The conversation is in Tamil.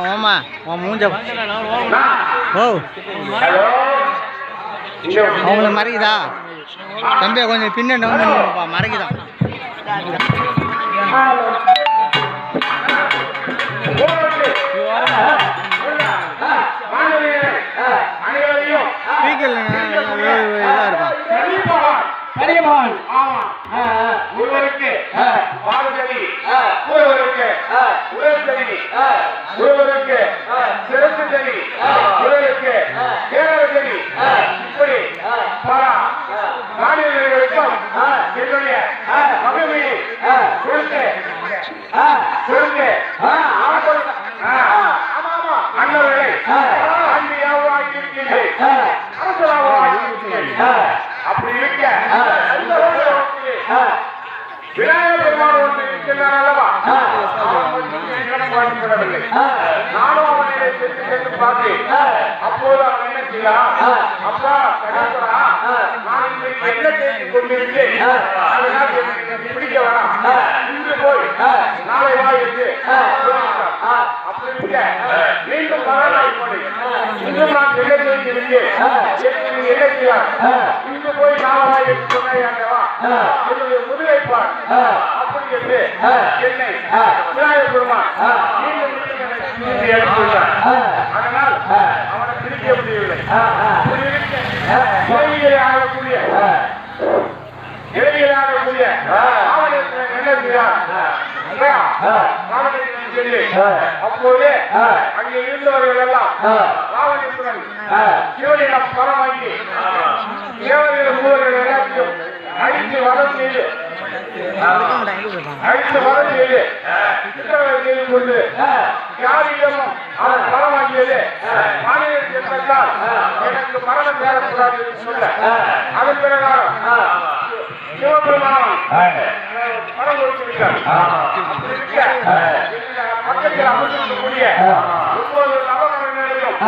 ஆமா மூஞ்ச ஓ அவங்கள மறைக்குதா தம்பியா கொஞ்சம் பின்னாடி மறைக்குதான் ஒருவருக்கு பாதுகாதி ஒருவருக்கு உடற்கல்வி ஒருவருக்கு சிறப்பு தனி ஒருவருக்கு கேரளி இப்படி பல மாநிலங்களுக்கும் என்னுடைய மகிமையை கொடுத்து அண்ணவர்களை அப்படி இருக்க விநாயகர் பெருமாள் ஒன்று இருக்கின்றார் அல்லவா பாடப்படவில்லை நானும் அவனை சென்று பார்த்தேன் அப்போது அவன் என்ன செய்யலாம் அப்பா நான் என்ன செய்து கொண்டிருக்கேன் அதனால் பிடிக்க வேணாம் இன்று போய் நாளை வா என்று அப்படி இருக்க மீண்டும் மறுநாள் போய் இன்னும் நான் என்ன செய்திருக்கேன் என்ன செய்யலாம் இன்று போய் நாளை வா என்று சொன்னேன் என்னுடைய முதுகைப்பார் அப்படி என்று என்னை விநாயகர் பெருமாள் அதனால் அவனை பிரிக்க முடியவில்லை இளைஞராகக்கூடிய என்ன செய்தார் அப்போது அங்கே இருந்தவர்கள் எல்லாம் ராவணேஸ்வரன் சிவனிடம் பணம் வாங்கி தேவர்கள் மூவர்கள் எல்லாத்தையும் அழித்து வரம் செய்து கொண்டு யாரிடமும் அவர் பணம் வாங்கியது மாநிலத்தில் என்பதால் எனக்கு மரணம் தேடக்கூடாது என்று சொல்ல அதன் பிரகாரம் சிவபெருமானம் பணம் கொடுத்து விட்டார் பக்கத்தில் அமர்ந்திருக்கக்கூடிய ஒவ்வொரு நவகரங்களிலும்